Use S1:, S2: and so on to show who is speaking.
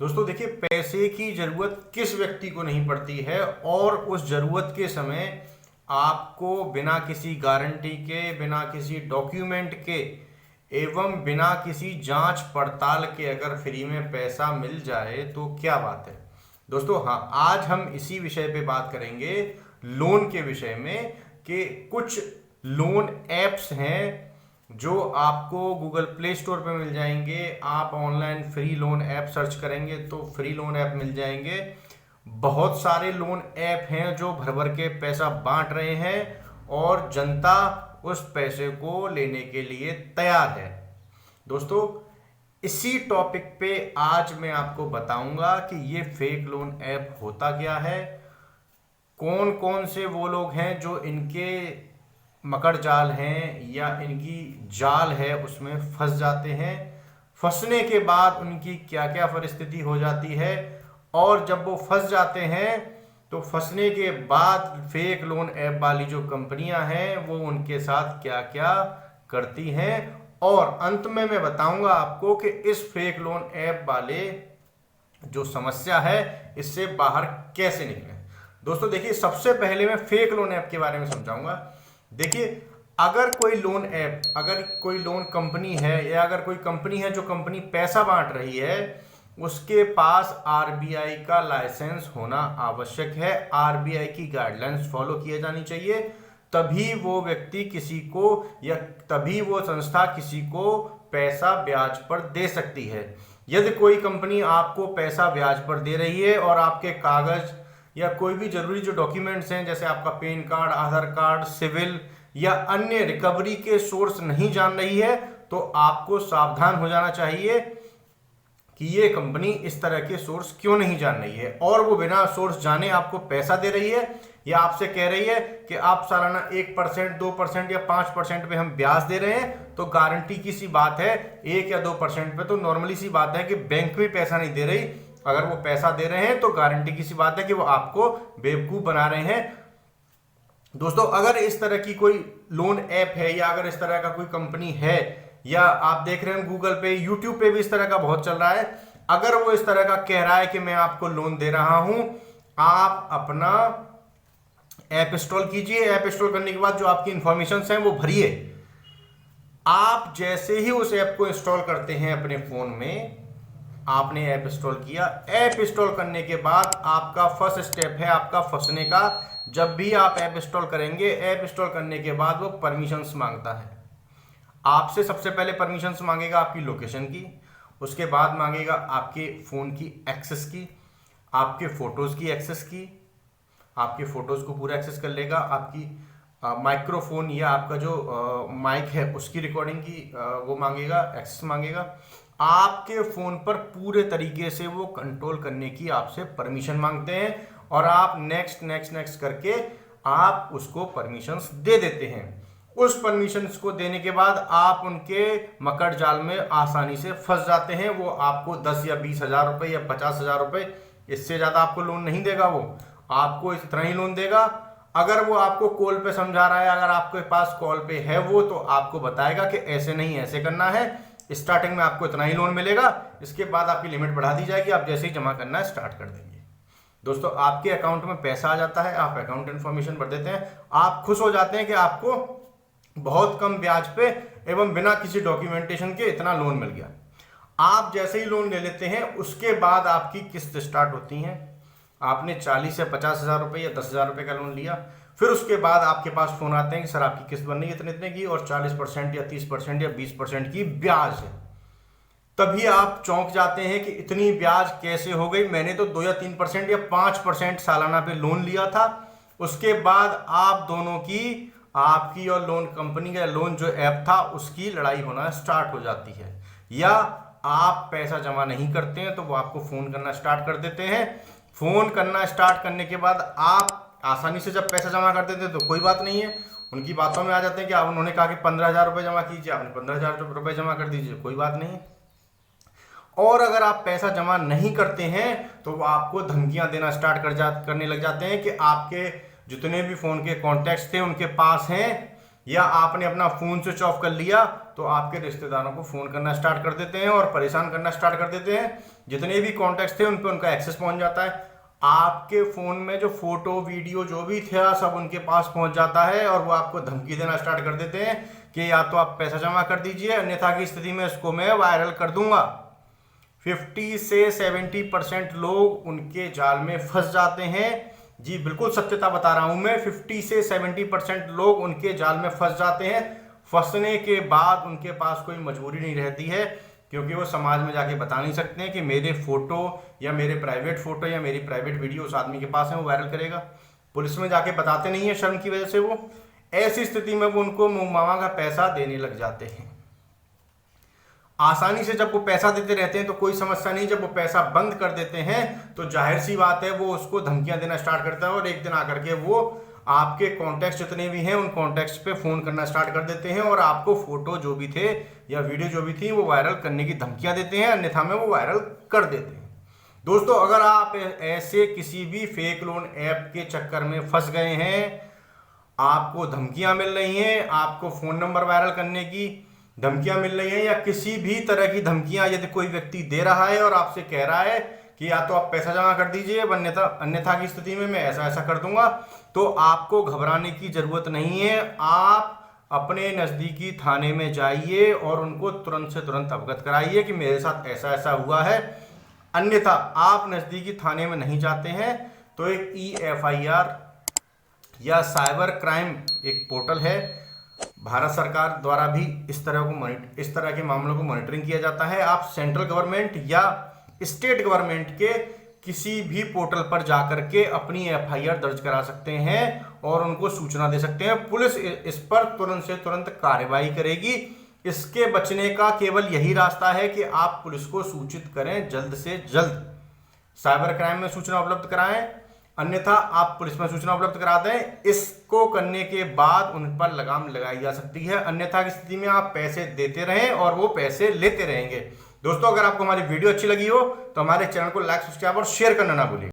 S1: दोस्तों देखिए, पैसे की ज़रूरत किस व्यक्ति को नहीं पड़ती है और उस ज़रूरत के समय आपको बिना किसी गारंटी के, बिना किसी डॉक्यूमेंट के एवं बिना किसी जांच पड़ताल के अगर फ्री में पैसा मिल जाए तो क्या बात है। दोस्तों हाँ, आज हम इसी विषय पे बात करेंगे, लोन के विषय में, कि कुछ लोन ऐप्स हैं जो आपको गूगल प्ले स्टोर पे मिल जाएंगे। आप online free loan app search करेंगे तो फ्री लोन ऐप मिल जाएंगे। बहुत सारे लोन ऐप हैं जो भर भर के पैसा बांट रहे हैं और जनता उस पैसे को लेने के लिए तैयार है। दोस्तों इसी टॉपिक पे आज मैं आपको बताऊंगा कि ये फेक लोन ऐप होता क्या है, कौन कौन से वो लोग हैं जो इनके मकर जाल हैं या इनकी जाल है उसमें फंस जाते हैं, फंसने के बाद उनकी क्या क्या परिस्थिति हो जाती है, और जब वो फंस जाते हैं तो फंसने के बाद फेक लोन ऐप वाली जो कंपनियां हैं वो उनके साथ क्या क्या करती हैं, और अंत में मैं बताऊंगा आपको कि इस फेक लोन ऐप वाले जो समस्या है इससे बाहर कैसे निकलें। दोस्तों देखिए, सबसे पहले मैं फेक लोन ऐप के बारे में समझाऊंगा। देखिए, अगर कोई लोन ऐप, अगर कोई लोन कंपनी है या अगर कोई कंपनी है जो कंपनी पैसा बांट रही है, उसके पास आरबीआई का लाइसेंस होना आवश्यक है। आरबीआई की गाइडलाइंस फॉलो किए जानी चाहिए, तभी वो व्यक्ति किसी को या तभी वो संस्था किसी को पैसा ब्याज पर दे सकती है। यदि कोई कंपनी आपको पैसा ब्याज पर दे रही है और आपके कागज या कोई भी जरूरी जो डॉक्यूमेंट्स हैं, जैसे आपका पैन कार्ड, आधार कार्ड, सिविल या अन्य रिकवरी के सोर्स नहीं जान रही है, तो आपको सावधान हो जाना चाहिए कि ये कंपनी इस तरह के सोर्स क्यों नहीं जान रही है, और वो बिना सोर्स जाने आपको पैसा दे रही है या आपसे कह रही है कि आप सालाना 1%, 2% या 5% पे हम ब्याज दे रहे हैं। तो गारंटी की सी बात है, 1 या 2% पे तो नॉर्मली सी बात है कि बैंक भी पैसा नहीं दे रही। अगर वो पैसा दे रहे हैं तो गारंटी की सी बात है कि वो आपको बेवकूफ बना रहे हैं। दोस्तों अगर इस तरह की कोई लोन ऐप है या अगर इस तरह का कोई कंपनी है, या आप देख रहे हैं गूगल पे, यूट्यूब पे भी इस तरह का बहुत चल रहा है, अगर वो इस तरह का कह रहा है कि मैं आपको लोन दे रहा हूं, आप अपना ऐप इंस्टॉल कीजिए। ऐप इंस्टॉल करने के बाद जो आपकी इंफॉर्मेशन हैं वो भरिए। आप जैसे ही उस ऐप को इंस्टॉल करते हैं अपने फोन में, आपने ऐप इंस्टॉल किया, ऐप इंस्टॉल करने के बाद आपका फर्स्ट स्टेप है आपका फंसने का। जब भी आप ऐप इंस्टॉल करेंगे, ऐप इंस्टॉल करने के बाद वो परमिशंस मांगता है आपसे। सबसे पहले परमिशंस मांगेगा आपकी लोकेशन की, उसके बाद मांगेगा आपके फ़ोन की एक्सेस की, आपके फ़ोटोज़ की एक्सेस की, आपके फ़ोटोज़ को पूरा एक्सेस कर लेगा, आपकी माइक्रोफोन या आपका जो माइक है उसकी रिकॉर्डिंग की वो मांगेगा, एक्सेस मांगेगा। आपके फ़ोन पर पूरे तरीके से वो कंट्रोल करने की आपसे परमिशन मांगते हैं, और आप नेक्स्ट नेक्स्ट नेक्स्ट करके आप उसको परमिशंस दे देते हैं। उस परमिशंस को देने के बाद आप उनके मकर जाल में आसानी से फंस जाते हैं। वो आपको 10 या 20 हज़ार रुपये या 50 हज़ार रुपये, इससे ज़्यादा आपको लोन नहीं देगा। वो आपको इतना ही लोन देगा। अगर वो आपको कॉल पे समझा रहा है, अगर आपके पास कॉल पे है वो, तो आपको बताएगा कि ऐसे नहीं ऐसे करना है, स्टार्टिंग में आपको इतना ही लोन मिलेगा, इसके बाद आपकी लिमिट बढ़ा दी जाएगी, आप जैसे ही जमा करना स्टार्ट कर देंगे। दोस्तों आपके अकाउंट में पैसा आ जाता है, आप अकाउंट इन्फॉर्मेशन भर देते हैं, आप खुश हो जाते हैं कि आपको बहुत कम ब्याज पे एवं बिना किसी डॉक्यूमेंटेशन के इतना लोन मिल गया। आप जैसे ही लोन ले लेते हैं, उसके बाद आपकी किस्त स्टार्ट होती है। आपने 40 या 50 हज़ार रुपये या 10 हज़ार रुपये का लोन लिया, फिर उसके बाद आपके पास फ़ोन आते हैं कि सर आपकी किस्त बन रही है इतने इतने की, और 40% या 30% या 20% की ब्याज है। तभी आप चौंक जाते हैं कि इतनी ब्याज कैसे हो गई, मैंने तो 2 या 3% या 5% सालाना पे लोन लिया था। उसके बाद आप दोनों की, आपकी और लोन कंपनी का, लोन जो ऐप था उसकी लड़ाई होना स्टार्ट हो जाती है, या आप पैसा जमा नहीं करते हैं तो वो आपको फ़ोन करना स्टार्ट कर देते हैं। फ़ोन करना स्टार्ट करने के बाद आप आसानी से जब पैसा जमा कर देते हैं तो कोई बात नहीं है, उनकी बातों में आ जाते हैं कि आप, उन्होंने कहा कि 15 हज़ार रुपये जमा कीजिए, आपने 15 हज़ार रुपये जमा कर दीजिए, कोई बात नहीं है। और अगर आप पैसा जमा नहीं करते हैं तो वो आपको धमकियां देना स्टार्ट करने लग जाते हैं कि आपके जितने भी फ़ोन के कॉन्टैक्ट्स थे उनके पास हैं, या आपने अपना फ़ोन स्विच ऑफ कर लिया तो आपके रिश्तेदारों को फ़ोन करना स्टार्ट कर देते हैं और परेशान करना स्टार्ट कर देते हैं। जितने भी कॉन्टैक्ट्स थे उन पर उनका एक्सेस पहुंच जाता है। आपके फ़ोन में जो फोटो वीडियो जो भी था सब उनके पास पहुंच जाता है और वो आपको धमकी देना स्टार्ट कर देते हैं कि या तो आप पैसा जमा कर दीजिए, अन्यथा की स्थिति में इसको मैं वायरल कर दूंगा। 50 से 70% लोग उनके जाल में फंस जाते हैं। जी बिल्कुल सत्यता बता रहा हूं मैं, 50 से 70% लोग उनके जाल में फंस जाते हैं। फंसने के बाद उनके पास कोई मजबूरी नहीं रहती है, क्योंकि वो समाज में जाके बता नहीं सकते हैं कि मेरे फोटो या मेरे प्राइवेट फोटो या मेरी प्राइवेट वीडियो उस आदमी के पास है, वो वायरल करेगा। पुलिस में जाके बताते नहीं है शर्म की वजह से। वो ऐसी स्थिति में वो उनको मुंह का पैसा देने लग जाते हैं। आसानी से जब वो पैसा देते रहते हैं तो कोई समस्या नहीं, जब वो पैसा बंद कर देते हैं तो जाहिर सी बात है वो उसको धमकियां देना स्टार्ट करता है और एक दिन आकर के वो आपके कॉन्टैक्ट्स जितने भी हैं उन कॉन्टैक्ट्स पे फोन करना स्टार्ट कर देते हैं और आपको फोटो जो भी थे या वीडियो जो भी थी वो वायरल करने की धमकियां देते हैं, अन्यथा में वो वायरल कर देते हैं। दोस्तों, अगर आप ऐसे किसी भी फेक लोन ऐप के चक्कर में फंस गए हैं, आपको धमकियां मिल रही हैं, आपको फोन नंबर वायरल करने की धमकियां मिल रही हैं या किसी भी तरह की धमकियां यदि कोई व्यक्ति दे रहा है और आपसे कह रहा है कि या तो आप पैसा जमा कर दीजिए, अन्यथा की स्थिति में मैं ऐसा ऐसा कर दूंगा, तो आपको घबराने की जरूरत नहीं है। आप अपने नज़दीकी थाने में जाइए और उनको तुरंत से तुरंत अवगत कराइए कि मेरे साथ ऐसा ऐसा हुआ है। अन्यथा आप नज़दीकी थाने में नहीं जाते हैं तो एक EFIR या साइबर क्राइम एक पोर्टल है, भारत सरकार द्वारा भी इस तरह के मामलों को मॉनिटरिंग किया जाता है। आप सेंट्रल गवर्नमेंट या स्टेट गवर्नमेंट के किसी भी पोर्टल पर जाकर के अपनी FIR दर्ज करा सकते हैं और उनको सूचना दे सकते हैं। पुलिस इस पर तुरंत से तुरंत कार्रवाई करेगी। इसके बचने का केवल यही रास्ता है कि आप पुलिस को सूचित करें, जल्द से जल्द साइबर क्राइम में सूचना उपलब्ध कराएं, अन्यथा आप पुलिस में सूचना उपलब्ध करा दें। इसको करने के बाद उन पर लगाम लगाई जा सकती है, अन्यथा की स्थिति में आप पैसे देते रहें और वो पैसे लेते रहेंगे। दोस्तों, अगर आपको हमारी वीडियो अच्छी लगी हो तो हमारे चैनल को लाइक, सब्सक्राइब और शेयर करना ना भूलिए।